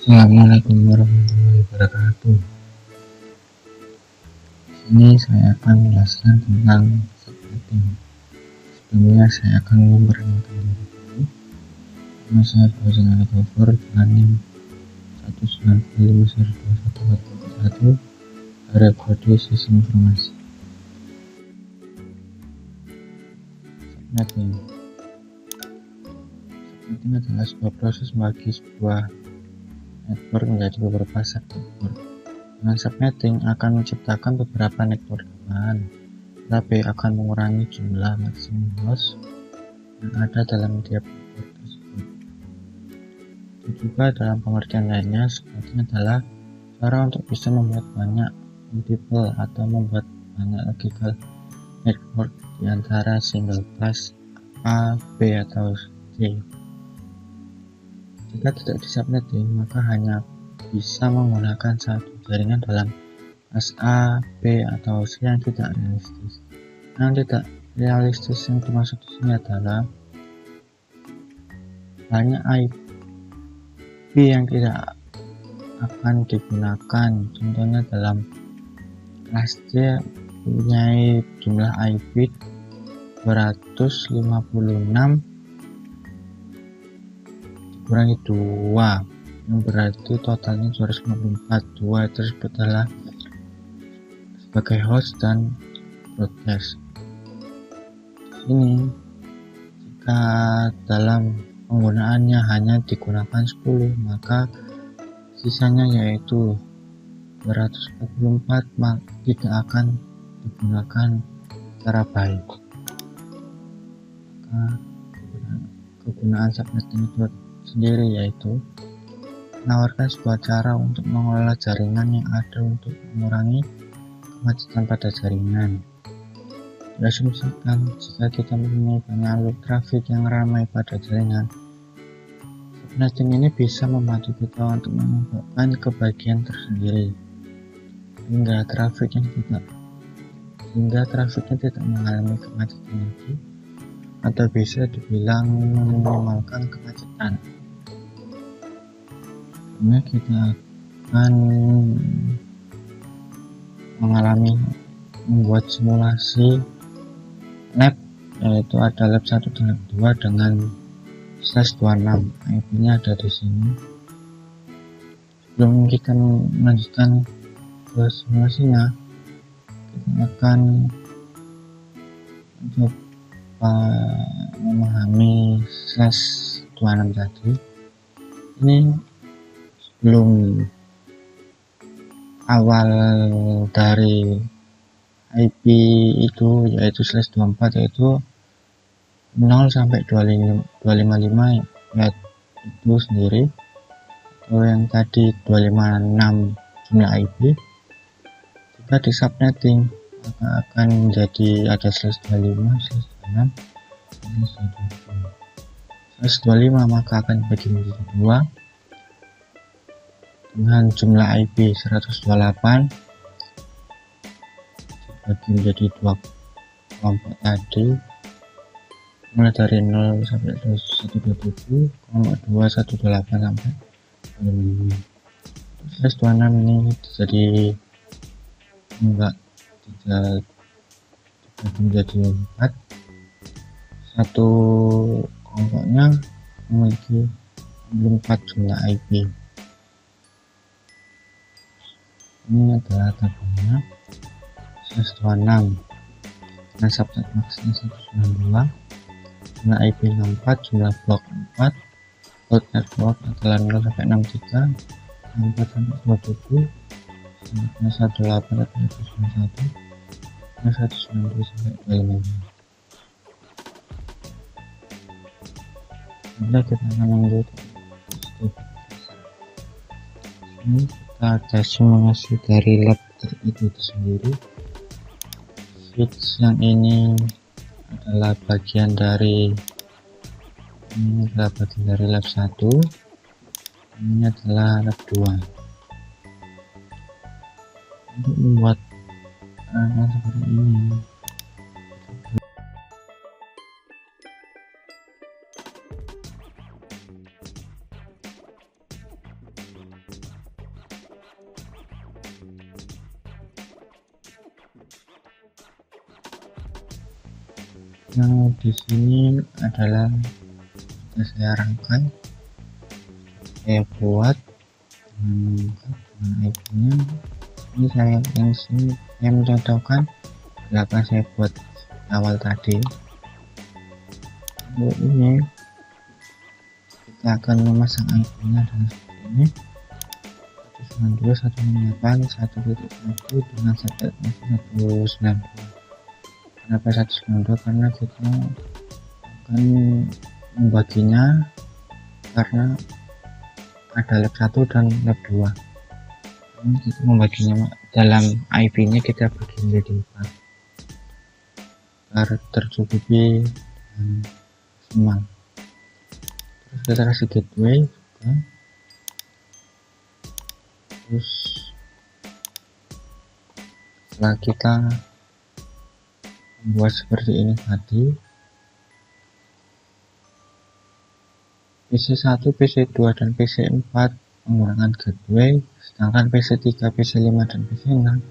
Assalamualaikum warahmatullahi wabarakatuh. Di sini saya akan menjelaskan tentang subnetting. Sebelumnya saya akan memperkenalkan diri dulu. Nama saya Fauzan Al-Ghafur dengan NIM 1952141 dari Prodi Sistem Informasi. Subnetting. Subnetting adalah sebuah proses membagi sebuah network menjadi beberapa subnetwork. Dengan subnetting akan menciptakan beberapa network tambahan, tetapi akan mengurangi jumlah maksimum host yang ada dalam tiap network tersebut. Itu juga dalam pengertian lainnya, subnetting adalah cara untuk bisa membuat banyak multiple atau membuat banyak logical network di antara single pass A, B, atau C. Jika tidak di subnetting, maka hanya bisa menggunakan satu jaringan dalam pass A, B, atau C yang tidak realistis. Yang tidak realistis yang dimaksud di sini adalah banyak IP yang tidak akan digunakan. Contohnya dalam kelas C punya jumlah IP 256 dikurangi 2 yang berarti totalnya 254. 2 tersebut adalah sebagai host dan broadcast. Ini jika dalam penggunaannya hanya digunakan 10, maka sisanya yaitu 244 tidak akan digunakan secara baik. Maka kegunaan subnetting itu sendiri yaitu menawarkan sebuah cara untuk mengelola jaringan yang ada untuk mengurangi kemacetan pada jaringan. Diasumsikan jika kita mempunyai banyak alur trafik yang ramai pada jaringan, subnetting ini bisa membantu kita untuk mengumpulkan kebagian tersendiri sehingga trafiknya tidak mengalami kemacetan lagi, atau bisa dibilang meminimalkan kemacetan. Karena kita akan membuat simulasi lab, yaitu ada lab 1 dan lab 2 dengan /26. IP-nya ada di sini. Sebelum kita melanjutkan ke simulasinya, kita akan mencoba memahami /26 tadi. Ini sebelum awal dari IP itu yaitu /24 yaitu 0 sampai 255 ya itu sendiri, atau yang tadi 256 jumlah IP. Jika di subnetting maka akan menjadi ada /25, /26, /25 maka akan dibagi menjadi 2 dengan jumlah IP 128 dibagi menjadi 2 kelompok tadi, mulai dari 0 sampai 127, kelompok 2 128 sampai 25. /26 ini jadi enggak tidak dibagi menjadi 4. Satu kelompoknya memiliki 4 jumlah IP. Ini adalah tabelnya /26 dengan subnet maksnya 192, jumlah IP 64, jumlah blok 4, load network adalah 0 sampai 63, 4 sampai 27, subnetnya 18 sampai 191, 192 sampai 25. Selanjutnya kita akan lanjut. Ini kita ada simulasi dari lab itu sendiri. Switch yang ini adalah bagian dari lab 1, ini adalah lab 2. Untuk membuat seperti ini, Yang di sini adalah saya rangkai, saya buat dengan IP-nya. Ini saya yang sini saya mencontohkan kenapa saya buat awal tadi. Untuk ini kita akan memasang IP-nya dengan seperti ini, 192.168.1.1 dengan subnet masih 192. Kenapa 192? Karena kita akan membaginya karena ada lab 1 dan lab 2. Ini kita membaginya dalam IP-nya, kita bagi menjadi 4 agar tercukupi dan maksimal. Terus kita kasih gateway juga. Terus setelah kita membuat seperti ini tadi, PC1, PC2 dan PC4 menggunakan gateway, sedangkan PC3, PC5 dan PC6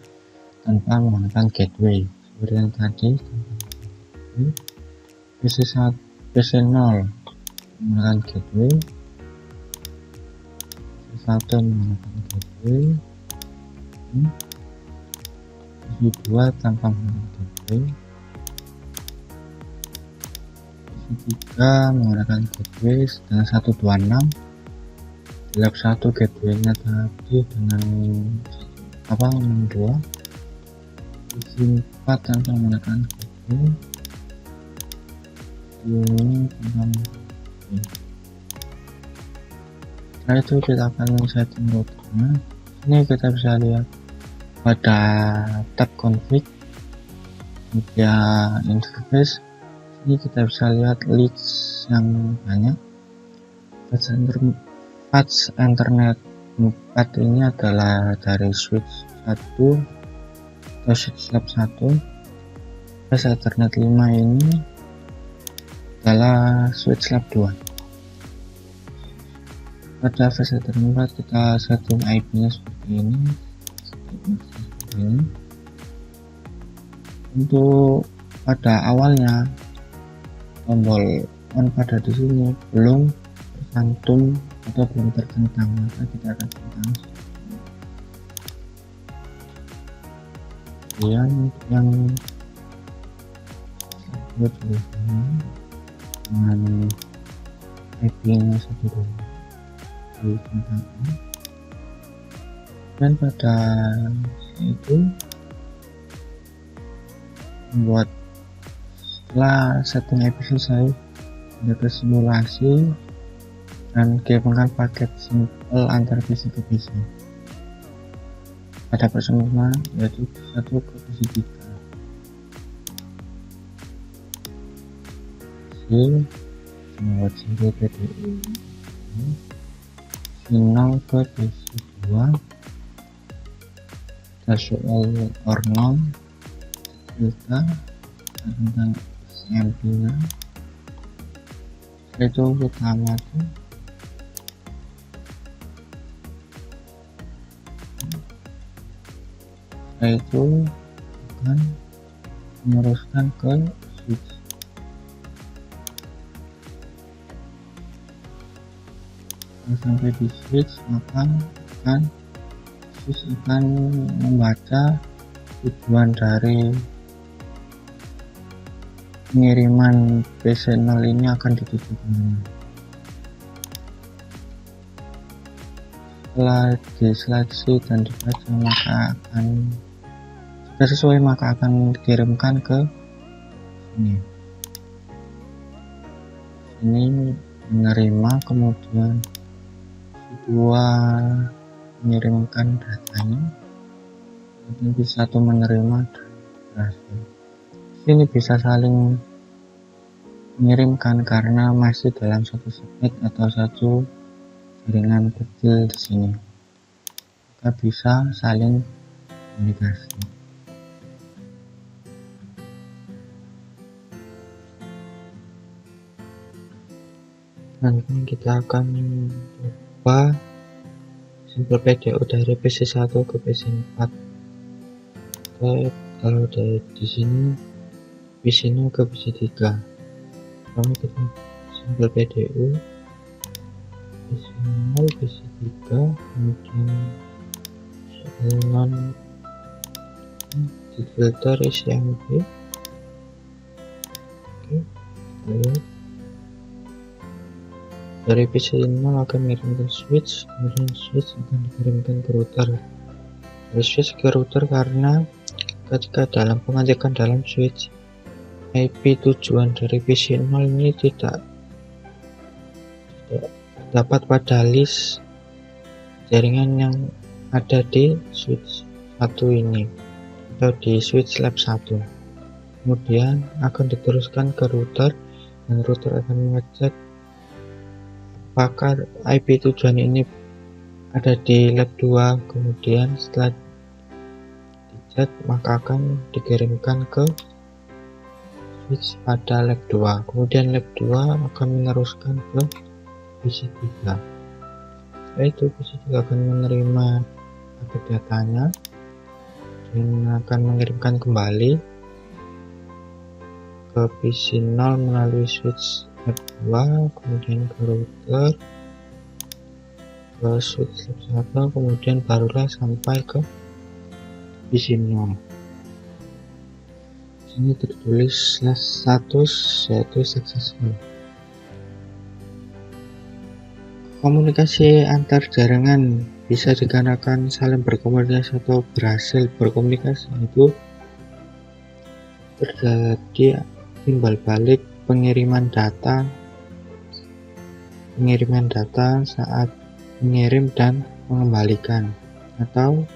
tanpa menggunakan gateway. Seperti yang tadi, PC1, PC0 menggunakan gateway, PC1 menggunakan gateway, PC2 tanpa menggunakan gateway, PC3 menggunakan gateway dengan 126. Lab 1 gateway-nya tadi dengan 62. PC4 tanpa menggunakan gateway, ini tentang setelah itu kita akan men-setting routernya. Ini kita bisa lihat pada tab config, media interface. Ini kita bisa lihat leads yang banyak. Patch Ethernet 4 ini adalah dari switch 1 atau switch lab 1. Patch Ethernet 5 ini adalah switch lab 2. Pada patch Ethernet 4 kita setting IP-nya seperti ini. Untuk pada awalnya tombol on pada di sini belum tercantum atau belum tercentang, maka kita akan centang. Kemudian yang dengan IP-nya 1 centang, dan pada itu membuat setelah setting IP selesai, ada ke simulasi dan gabungkan paket simple antar PC ke PC pada pertemuan, yaitu 1 ke PC 3. Membuat simple PDU final ke PC 2, soal or non kita tentang SMP-nya. Itu kita amati. Setelah itu akan meneruskan ke switch. Sampai di switch, maka switch akan membaca tujuan dari pengiriman PC0 ini akan dituju kemana. Setelah diseleksi dan dibaca, maka akan, jika sesuai, maka akan dikirimkan ke sini. Ini menerima, kemudian kedua mengirimkan datanya, kemudian bisa satu menerima dan berhasil. Ini bisa saling mengirimkan karena masih dalam satu subnet atau satu jaringan kecil di sini, maka bisa saling komunikasi. Nanti kita akan coba simple PDU dari PC1 ke PC4. Oke, kalau dari di sini PC 0 ke PC 3. Kami kita simbol PDU PC 0 PC 3, kemudian non di filter isi MB. Oke, lalu dari PC 0 akan mengirimkan switch, kemudian switch akan dikirimkan ke router. Dari switch ke router karena ketika dalam pengecekan dalam switch IP tujuan dari PC 0 ini tidak terdapat pada list jaringan yang ada di switch 1 ini atau di switch lab 1. Kemudian akan diteruskan ke router dan router akan mengecek apakah IP tujuan ini ada di lab 2. Kemudian setelah dicek maka akan dikirimkan ke switch pada lab 2. Kemudian lab 2 akan meneruskan ke PC 3. Setelah itu PC 3 akan menerima paket datanya dan akan mengirimkan kembali ke PC 0 melalui switch lab 2, kemudian ke router, ke switch lab 1, kemudian barulah sampai ke PC 0. Ini tertulis status yaitu successful. Komunikasi antar jaringan bisa dikarenakan saling berkomunikasi atau berhasil berkomunikasi, itu terjadi timbal balik pengiriman data saat mengirim dan mengembalikan, atau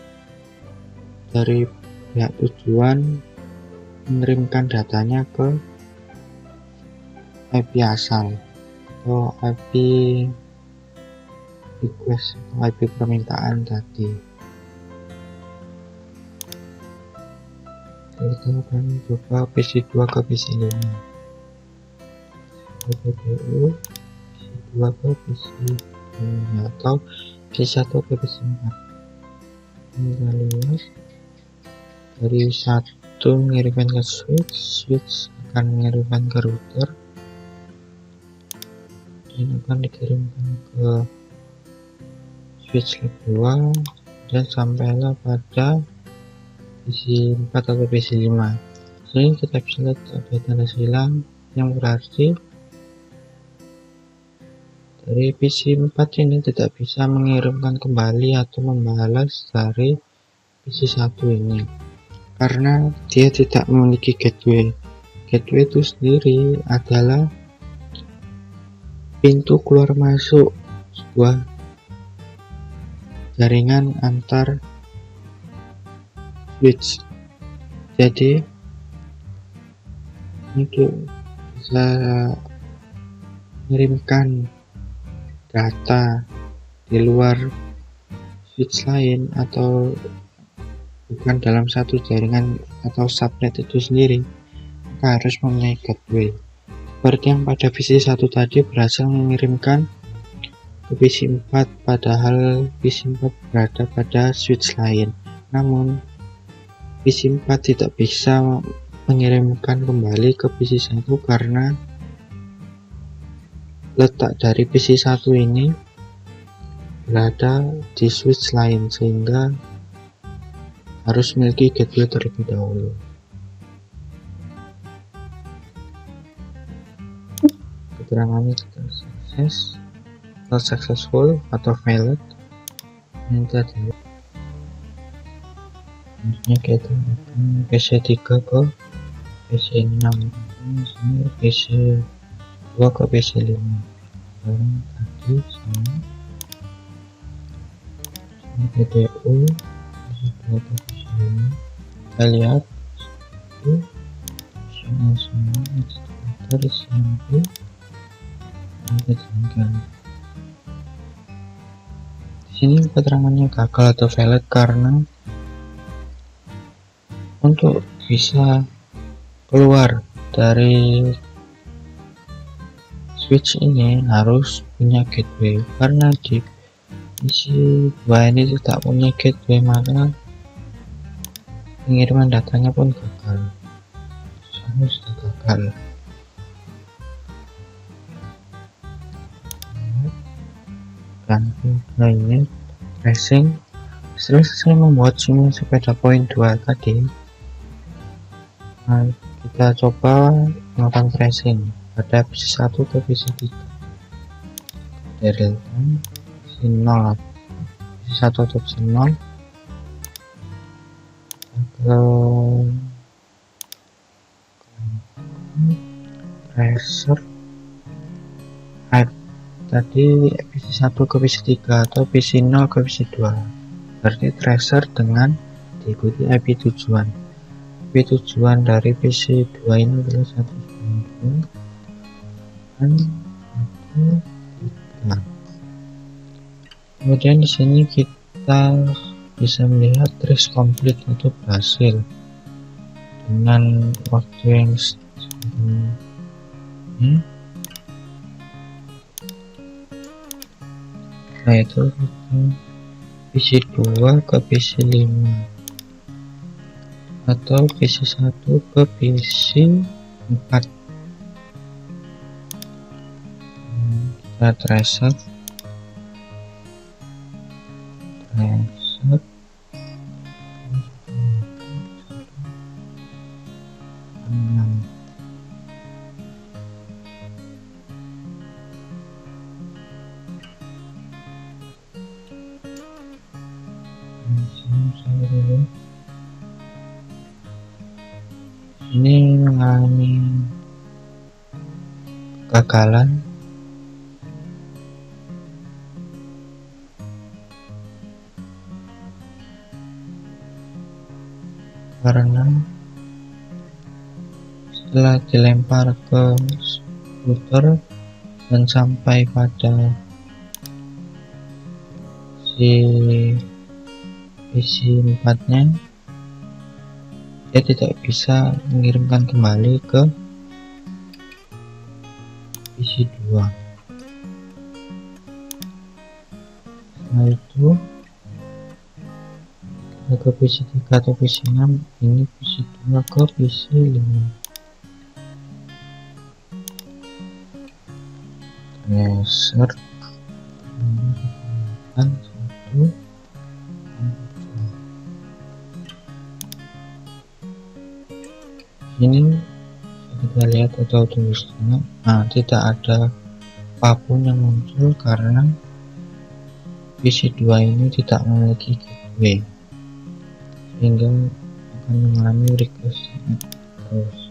dari pihak tujuan mengirimkan datanya ke IP asal atau IP request atau IP permintaan tadi. Kita akan coba PC 2 ke PC 5. PDU PC 2 ke PC 5 atau PC 1 ke PC 4. Kita lihat dari 1 mengirimkan ke switch akan mengirimkan ke router dan akan dikirimkan ke switch lab 2 dan sampailah pada PC 4 atau PC 5. Sini kita bisa lihat ada tanda silang yang berarti dari PC 4 ini tidak bisa mengirimkan kembali atau membalas dari PC 1 ini karena dia tidak memiliki gateway. Gateway itu sendiri adalah pintu keluar masuk sebuah jaringan antar switch. Jadi untuk bisa mengirimkan data di luar switch lain atau bukan dalam satu jaringan atau subnet itu sendiri, maka harus mempunyai gateway. Seperti yang pada PC 1 tadi berhasil mengirimkan ke PC 4 padahal PC 4 berada pada switch lain. Namun PC 4 tidak bisa mengirimkan kembali ke PC 1 karena letak dari PC 1 ini berada di switch lain sehingga harus memiliki gateway terlebih dahulu. Keterangannya kita sukses atau successful atau failed. Ini tadi selanjutnya kita akan PC 3 ke PC 6, ini PC 2 ke PC 5. Sekarang tadi sama PDU PC 2 ke PC 5. Kita lihat itu sama dari SMP kita jalankan. Di sini keterangannya gagal atau failed karena untuk bisa keluar dari switch ini harus punya gateway, karena di PC 2 ini tidak punya gateway maka pengiriman datanya pun gagal. Harus gagal. Ganti ke ini tracing. Setelah selesai membuat semua sepeda poin 2 tadi, nah, kita coba melakukan tracing pada PC 1 ke PC 3 dari PC 0 PC 1 atau PC 0 ke tracer tadi PC 1 ke PC 3 atau PC 0 ke PC 2, berarti tracer dengan diikuti IP tujuan. IP tujuan dari PC 2 ini adalah 192.1.3. Kemudian di sini kita bisa melihat trace complete itu berhasil dengan waktu yang ini. Nah itu PC 2 ke PC 5 atau PC 1 ke PC 4. Kita tracer ini mengalami kegagalan karena setelah dilempar ke router dan sampai pada si PC 4 nya, dia tidak bisa mengirimkan kembali ke PC 2. Setelah itu kita ke PC 3 atau PC 6, ini PC 2 ke PC 5. Tracer dan 1. Ini kita lihat atau tulisnya, nah tidak ada apapun yang muncul karena PC 2 ini tidak memiliki gateway, sehingga akan mengalami request terus.